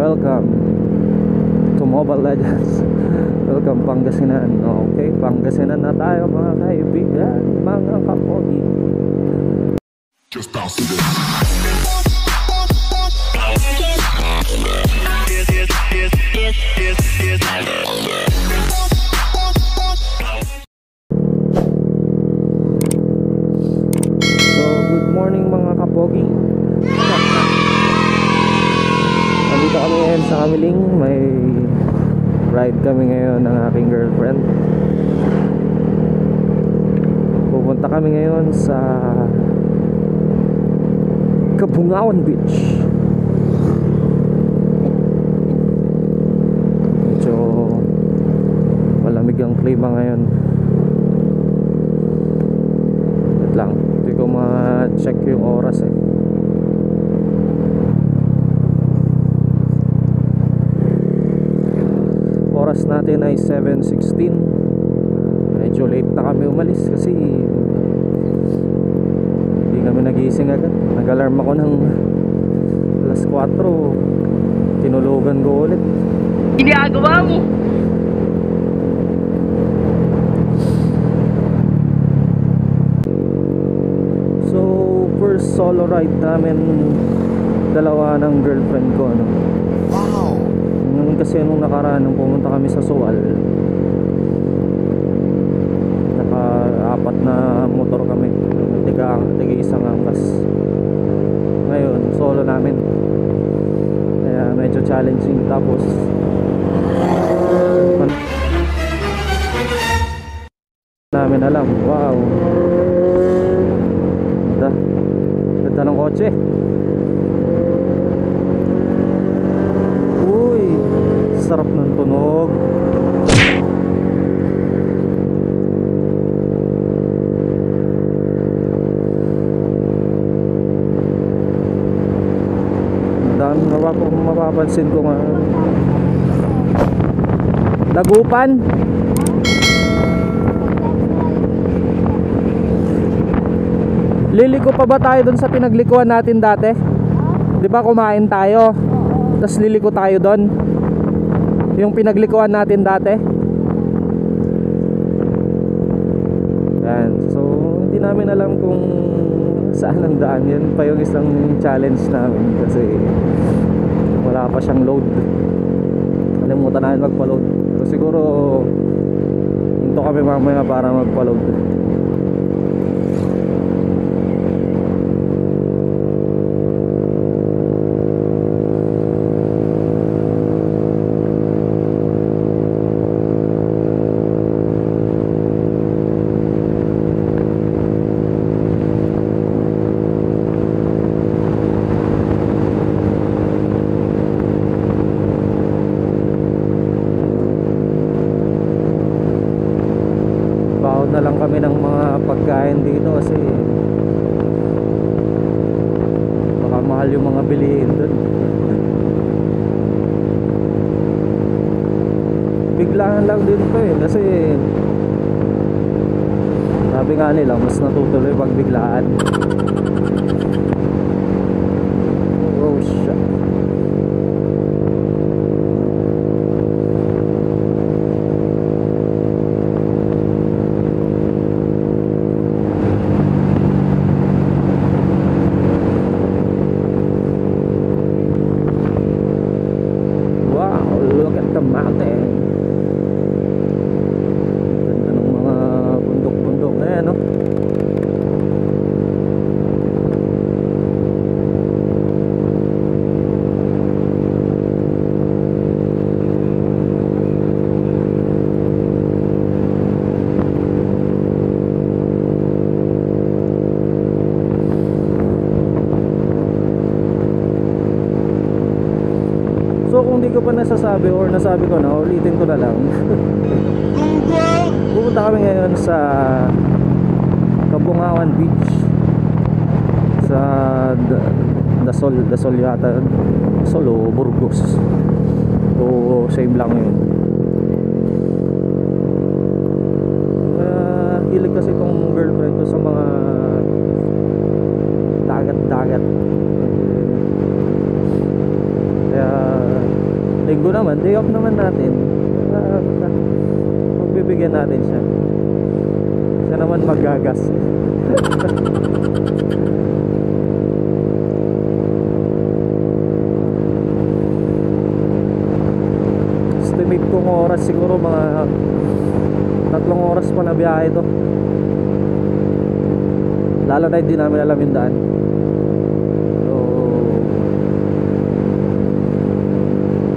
welcome to Mobile Legends. Welcome Pangasinan. Okay, Pangasinan na tayo mga kaibigan, mga kapogi. Just bounce to this. So, good morning mga kapogi. Nandito kami ngayon sa Kamiling. May ride kami ngayon ng aking girlfriend. Pupunta kami ngayon sa Kabungawan Beach. Medyo malamig ang klima ngayon. Wait lang, hindi ko ma-check yung oras eh. Oras natin ay 7:16. Medyo late na kami umalis kasi hindi kami nagising agad. Nag-alarm ako ng alas 4. Tinulugan ko ulit. Ginagawa mo? So first solo ride namin, dalawa ng girlfriend ko, ano. Wow. Kasi nung nakaraan nung pumunta kami sa Sual, naka-apat na motor kami, tiga-isang angkas. Ngayon solo namin, kaya medyo challenging. Tapos namin alam, wow, ganda ng kotse. Uy, sarap ng tunog. Dami mapapansin ko nga. Dagupan. Liliko pa ba tayo dun sa pinaglikuan natin dati? Di ba kumain tayo, tapos liliko tayo dun, yung pinaglikuan natin dati. Yan. So hindi namin alam kung saan ang daan. Yan pa yung isang challenge namin kasi wala pa siyang load. Kalimutan namin magpa-load. So siguro hinto kami mamaya para magpa-load. Na lang kami ng mga pagkain dito kasi baka mahal yung mga bilihin doon. Biglaan lang din to eh, kasi sabi nga nila mas natutuloy pag biglaan. Oh shit. So kung di ko pa nasasabi or nasabi ko na, ulitin ko na lang. Pupunta kami ngayon sa Kabungawan Beach, sa Dasol yata, Dasol o Burgos, o same lang yun. Hilig kasi itong girlfriend ko sa mga dagat-dagat, kaya Linggo naman, day off naman natin. Magbibigyan natin siya. Siya naman maggagas. Estimate kong oras siguro mga 3 oras pa na biyahe to. Lalo na hindi namin alam yung daan. So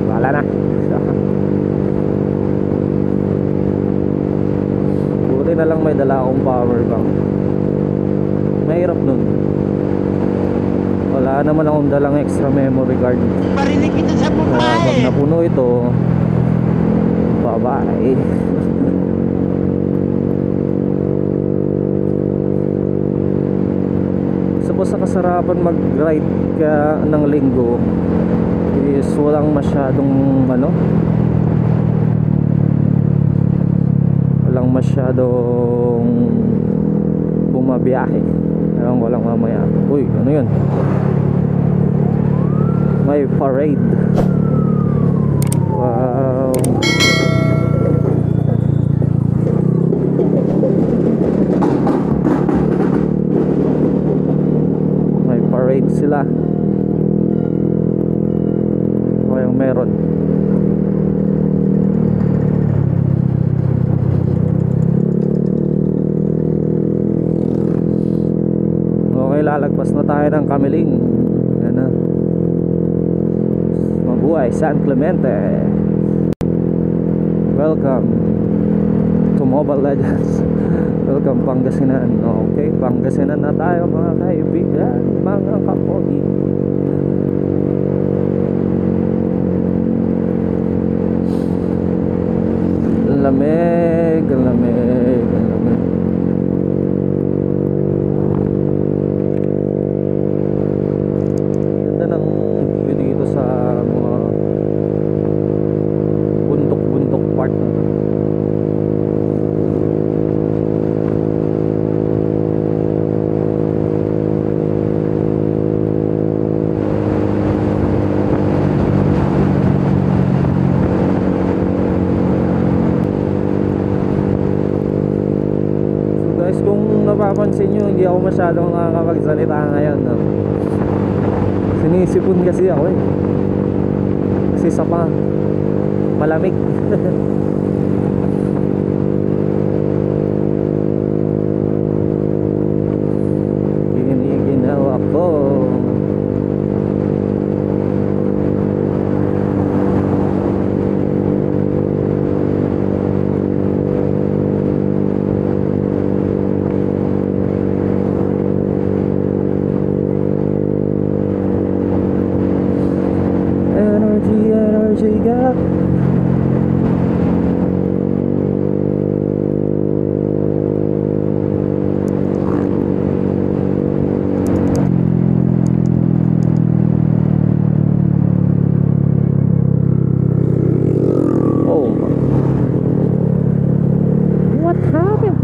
wala na. Buti na lang may dala akong power bank. Mahirap nun. Wala naman akong dalang extra memory card. Parinig kita sa Pag babae. napuno ito, bye-bye. Sa kasarapan mag-ride ka ng linggo is walang masyadong walang masyadong bumabiyahe. Ewan ko lang mamaya. Uy, ano yun? May parade. Wow. Parade sila o yung meron. Okay, lalagpas na tayo ng Kamiling. Yan na. Mabuhay San Clemente. Welcome to Mobile Legends. Welcome Pangasinan. Okay, Pangasinan na tayo mga kaibigan, mga kapogi. Lamig, lamig, lamig. Ganda ng view dito sa mga bundok-bundok part. Napapansin nyo, hindi ako masyadong nakakapagsalita ngayon, no? Sinisipon kasi ako eh. Kasi sa malamig. Giniginawa ko. Energy gap. Oh, what happened?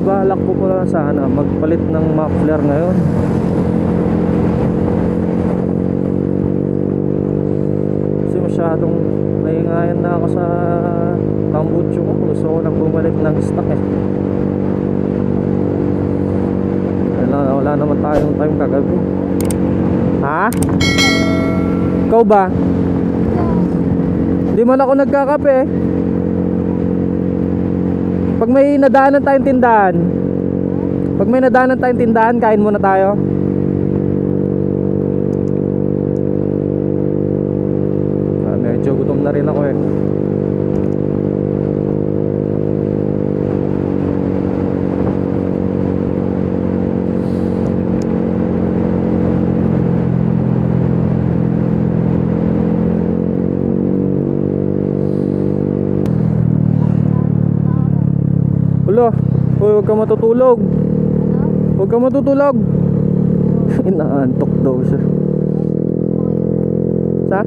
Balak ko pala sana magpalit ng muffler ngayon. Kasi masyadong naingayan na ako sa tambucho ko. Gusto ko nang bumalik ng stock eh. Wala naman tayong time kagabi. Ha? Ikaw ba? Hindi man ako nagkakape. Pag may nadaanan tayong tindahan, kain muna tayo. Medyo gutom na rin ako eh. Wala. Uy, huwag ka matutulog. Huwag ka matutulog. Inaantok daw siya. Sa?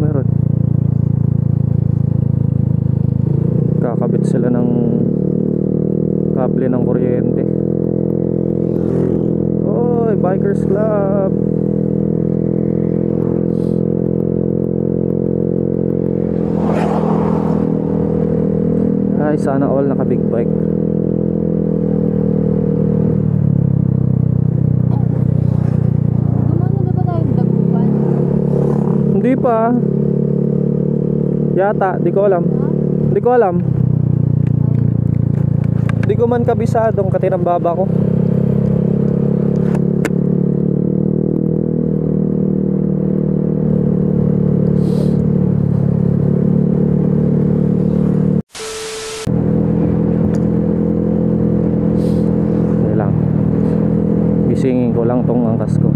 Meron. Kakabit sila ng kable ng kuryente. Oy, Bikers Club. Ay, sana all naka big bike. Gumana na ba tayong dagupan? Hindi pa. Yata, di ko alam. Di ko alam. Di ko man kabisadong katirang baba ko. Hindi lang. Gisingin ko lang tong angkas ko.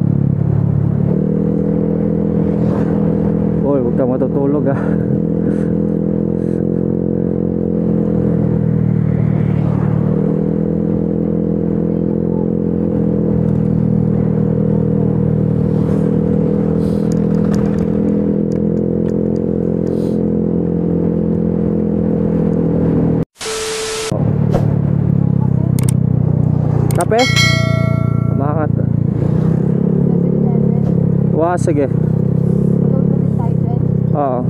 Hoy, huwag ka matutulog ah. Kape? Maangat. 7-Eleven. Wah, sige. Matulog na din tayo dyan. Oo.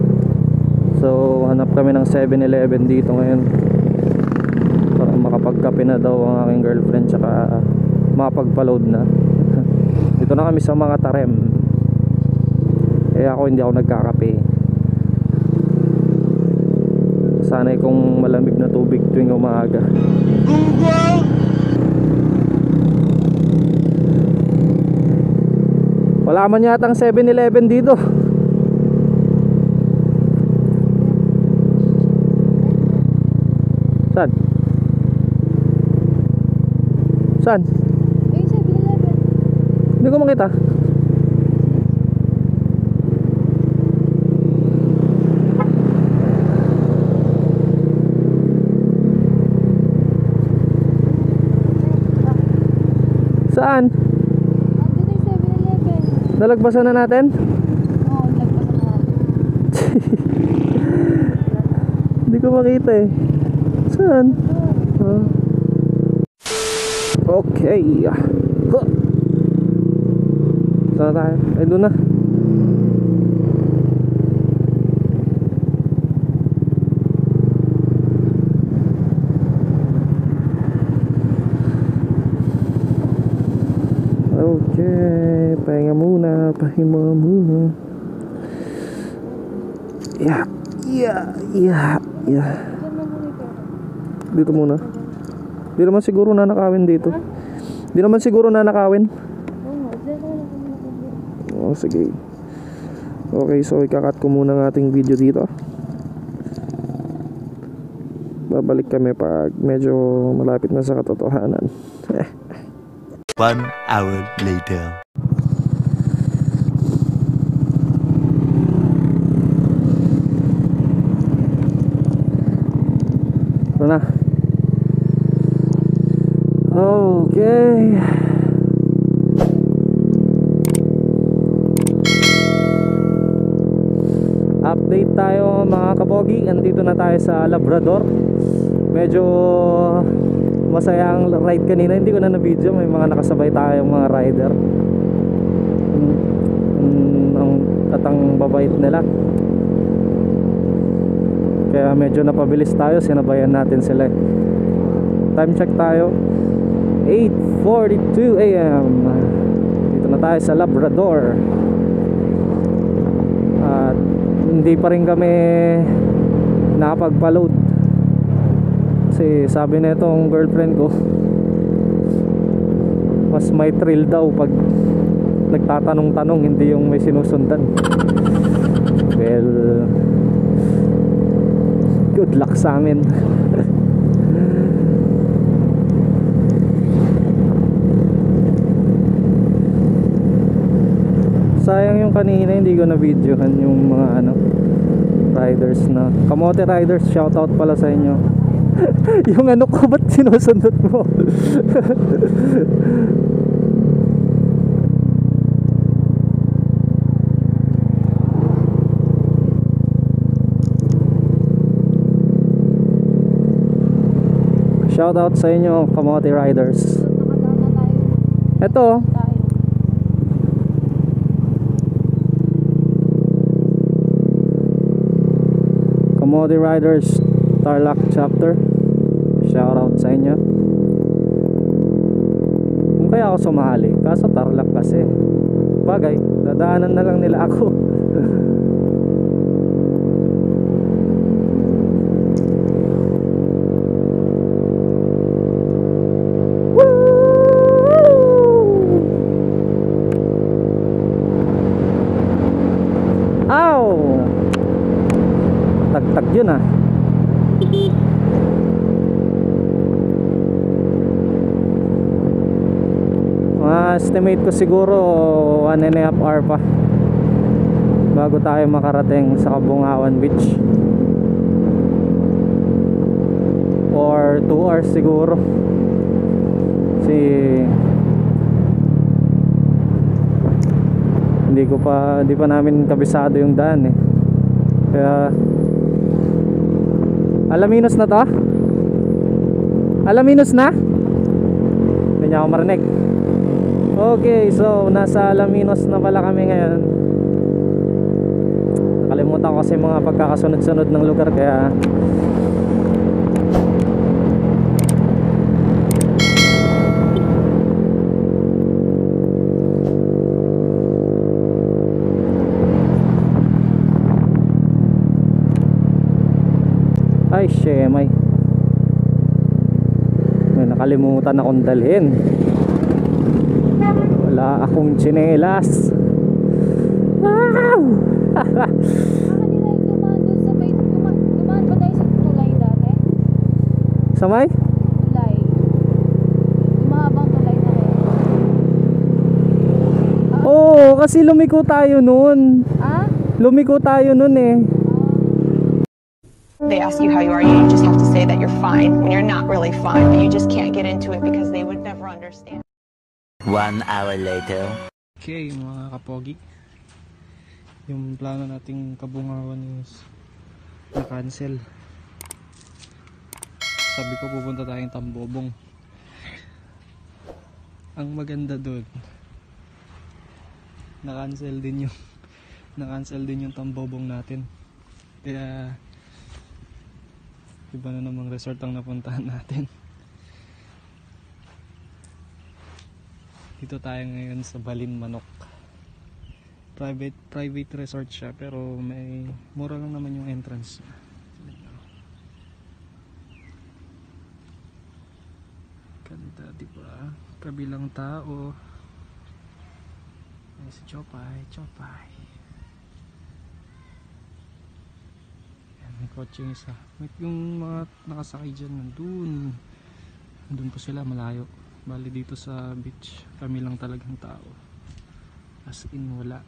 So, hanap kami ng 7-Eleven dito ngayon para makapagkape na daw ang aking girlfriend, tsaka makapagpa-load na. Dito na kami sa mga Tarem. Eh ako hindi ako nagkakape. Sanay kong malamig na tubig tuwing umaga. Wala man yatang 7-Eleven dito. Saan? Saan? Eh, 7-Eleven. Hindi ko makita. Saan? Andun yung 7-Eleven. Nalagpasan na natin? Oo, nagpasan na natin. Hindi ko makita eh. Saan? Ah. Okay. Huh. Saan na tayo? Ay, doon na. Okay. Pahinga muna. Pahinga muna. Yeah. Yeah. Diyan man muna ito. Dito muna. Di naman siguro nanakawin dito. Di naman siguro nanakawin. Oo, diyan ka lang kami nakabili. Oh, sige. Okay, so ikakat ko muna ng ating video dito. Babalik kami pag medyo malapit na sa katotohanan. 1 hour later. Ito na. Okay. Update tayo mga kapogi. Andito na tayo sa Labrador. Medyo masaya ang ride kanina. Hindi ko na na-video. May mga nakasabay tayong mga rider. Ang katang babait nila. Kaya medyo napabilis tayo. Sinabayan natin sila. Time check tayo. 8:42 AM. Dito na tayo sa Labrador. At hindi pa rin kami nakapagpa-load kasi sabi na itong girlfriend ko mas may thrill daw pag nagtatanong-tanong, hindi yung may sinusundan. Well, Good luck sa amin. Sayang yung kanina hindi ko na videohan yung mga ano riders na Kamote Riders, shoutout pala sa inyo. Yung ano ko, ba't sinusundot mo? Shoutout sa inyo Kamote Riders. Nakadaan na tayo. Ito Tayo. Kamote Riders Tarlac chapter. Shoutout sa inyo. Kung kaya ako sumali, kaso Tarlac kasi. Bagay, dadaanan na lang nila ako. Ow! Tagtag yun ah. Estimate ko siguro 1.5 hour pa bago tayo makarating sa Kabungawan Beach, or 2 hours siguro. Kasi hindi pa namin kabisado yung daan eh. Kaya Alaminos na to? Alaminos na? Hindi niya ako marinig. Okay, so nasa Alaminos na pala kami ngayon. Nakalimutan ko kasi mga pagkakasunod-sunod ng lugar kaya ay syemay, may nakalimutan akong dalhin. Wala akong tsinelas. Wow! Kanina yung dumaan doon sa may... Dumaan ba tayo sa tulay dati? Sa may? Tulay. Mahabang tulay na rin. Oo, kasi lumiko tayo nun. Ah? Lumiko tayo nun eh. They ask you how you are, you just have to say that you're fine when you're not really fine, but you just can't get into it because they would never understand. 1 hour later. Okay mga kapogi, yung plano nating Kabungawan is na-cancel. Sabi ko pupunta tayong Tambobong. Ang maganda doon, na-cancel din yung Tambobong natin. Kaya iba na namang resort ang napuntahan natin. Dito tayo ngayon sa Balin Manok. Private resort siya pero may mura lang naman yung entrance. Ganda, di ba? Kabilang tao. Ay, si Chopay. Ayan, may kotse yung isa. Yung mga nakasakay dyan nandun po sila malayo. Bali dito sa beach kami lang talagang tao, as in wala.